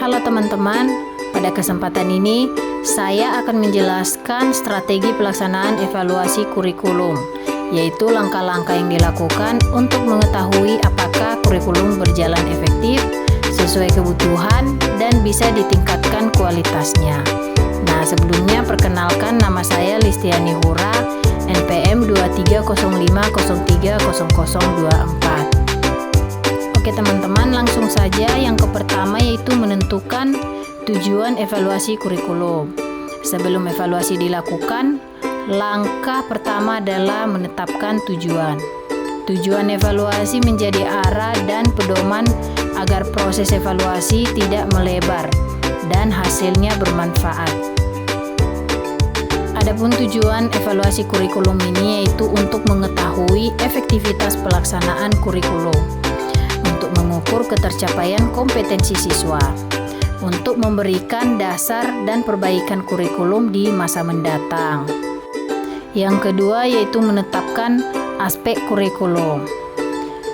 Halo teman-teman, pada kesempatan ini saya akan menjelaskan strategi pelaksanaan evaluasi kurikulum, yaitu langkah-langkah yang dilakukan untuk mengetahui apakah kurikulum berjalan efektif, sesuai kebutuhan, dan bisa ditingkatkan kualitasnya. Nah, sebelumnya perkenalkan, nama saya Listiani Hura, NPM 2305030024. Oke teman-teman, langsung saja yang pertama yaitu menentukan tujuan evaluasi kurikulum. Sebelum evaluasi dilakukan, langkah pertama adalah menetapkan tujuan. Tujuan evaluasi menjadi arah dan pedoman agar proses evaluasi tidak melebar dan hasilnya bermanfaat. Adapun tujuan evaluasi kurikulum ini yaitu untuk mengetahui efektivitas pelaksanaan kurikulum, untuk mengukur ketercapaian kompetensi siswa, untuk memberikan dasar dan perbaikan kurikulum di masa mendatang. Yang kedua yaitu menetapkan aspek kurikulum.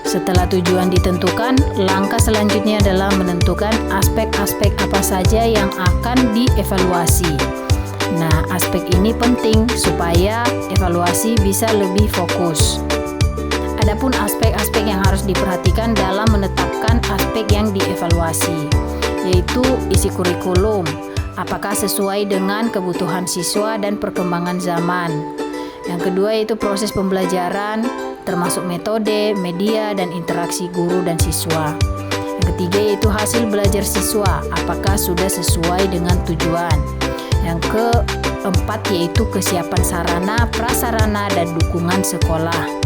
Setelah tujuan ditentukan, langkah selanjutnya adalah menentukan aspek-aspek apa saja yang akan dievaluasi. Nah, aspek ini penting supaya evaluasi bisa lebih fokus. Adapun aspek-aspek yang harus diperhatikan dalam menetapkan aspek yang dievaluasi, yaitu isi kurikulum, apakah sesuai dengan kebutuhan siswa dan perkembangan zaman. Yang kedua yaitu proses pembelajaran, termasuk metode, media, dan interaksi guru dan siswa. Yang ketiga yaitu hasil belajar siswa, apakah sudah sesuai dengan tujuan. Yang keempat yaitu kesiapan sarana, prasarana, dan dukungan sekolah.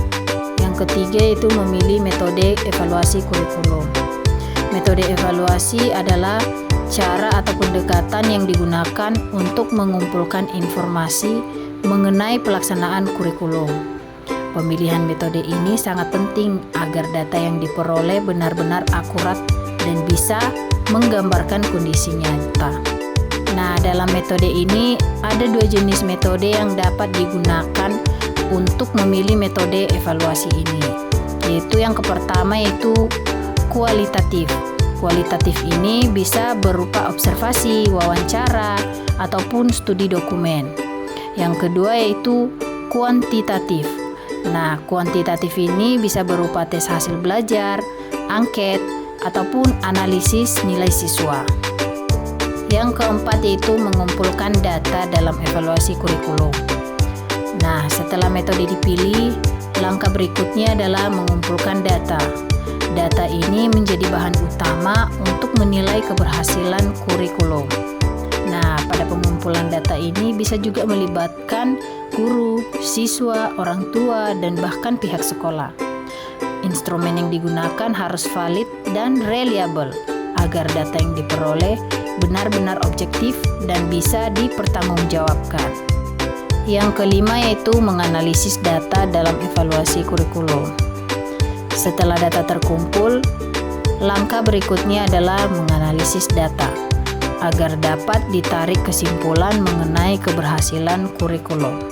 Yang ketiga yaitu memilih metode evaluasi kurikulum. Metode evaluasi adalah cara atau pendekatan yang digunakan untuk mengumpulkan informasi mengenai pelaksanaan kurikulum. Pemilihan metode ini sangat penting agar data yang diperoleh benar-benar akurat dan bisa menggambarkan kondisi nyata. Nah, dalam metode ini ada dua jenis metode yang dapat digunakan untuk memilih metode evaluasi ini, yaitu yang pertama yaitu kualitatif. Kualitatif ini bisa berupa observasi, wawancara, ataupun studi dokumen. Yang kedua yaitu kuantitatif. Nah, kuantitatif ini bisa berupa tes hasil belajar, angket, ataupun analisis nilai siswa. Yang keempat yaitu mengumpulkan data dalam evaluasi kurikulum. Nah, setelah metode dipilih, langkah berikutnya adalah mengumpulkan data. Data ini menjadi bahan utama untuk menilai keberhasilan kurikulum. Nah, pada pengumpulan data ini bisa juga melibatkan guru, siswa, orang tua, dan bahkan pihak sekolah. Instrumen yang digunakan harus valid dan reliable agar data yang diperoleh benar-benar objektif dan bisa dipertanggungjawabkan. Yang kelima yaitu menganalisis data dalam evaluasi kurikulum. Setelah data terkumpul, langkah berikutnya adalah menganalisis data agar dapat ditarik kesimpulan mengenai keberhasilan kurikulum.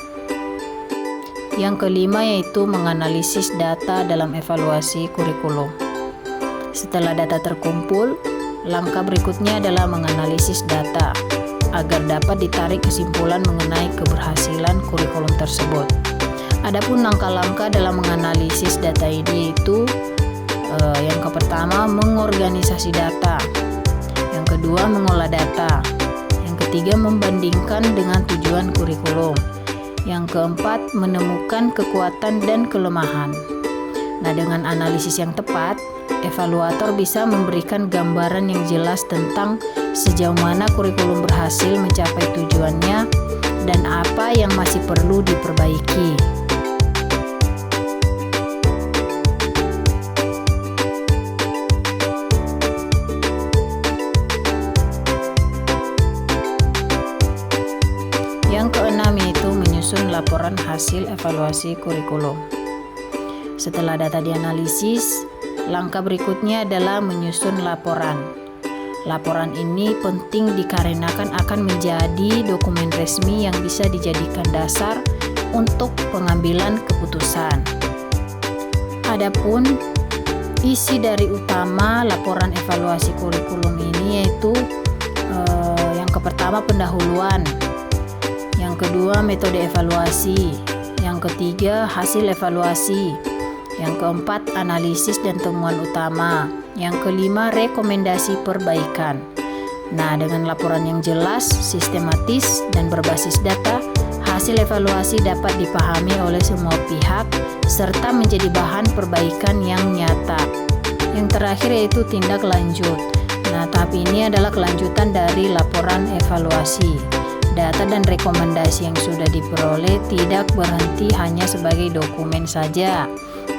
Yang kelima yaitu menganalisis data dalam evaluasi kurikulum. Setelah data terkumpul, langkah berikutnya adalah menganalisis data agar dapat ditarik kesimpulan mengenai keberhasilan kurikulum tersebut. Adapun langkah-langkah dalam menganalisis data ini yaitu yang pertama mengorganisasi data, yang kedua mengolah data, yang ketiga membandingkan dengan tujuan kurikulum, yang keempat menemukan kekuatan dan kelemahan. Nah, dengan analisis yang tepat, evaluator bisa memberikan gambaran yang jelas tentang sejauh mana kurikulum berhasil mencapai tujuannya dan apa yang masih perlu diperbaiki. Yang keenam yaitu menyusun laporan hasil evaluasi kurikulum. Setelah data dianalisis, langkah berikutnya adalah menyusun laporan. Laporan ini penting dikarenakan akan menjadi dokumen resmi yang bisa dijadikan dasar untuk pengambilan keputusan. Adapun isi dari utama laporan evaluasi kurikulum ini yaitu pertama pendahuluan, yang kedua metode evaluasi, yang ketiga hasil evaluasi, yang keempat analisis dan temuan utama, yang kelima rekomendasi perbaikan. Nah, dengan laporan yang jelas, sistematis, dan berbasis data, hasil evaluasi dapat dipahami oleh semua pihak serta menjadi bahan perbaikan yang nyata. Yang terakhir yaitu tindak lanjut. Nah, tahap ini adalah kelanjutan dari laporan evaluasi. Data dan rekomendasi yang sudah diperoleh tidak berhenti hanya sebagai dokumen saja,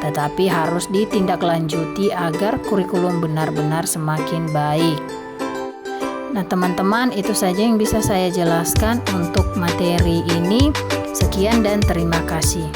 tetapi harus ditindaklanjuti agar kurikulum benar-benar semakin baik. Nah, teman-teman, itu saja yang bisa saya jelaskan untuk materi ini. Sekian dan terima kasih.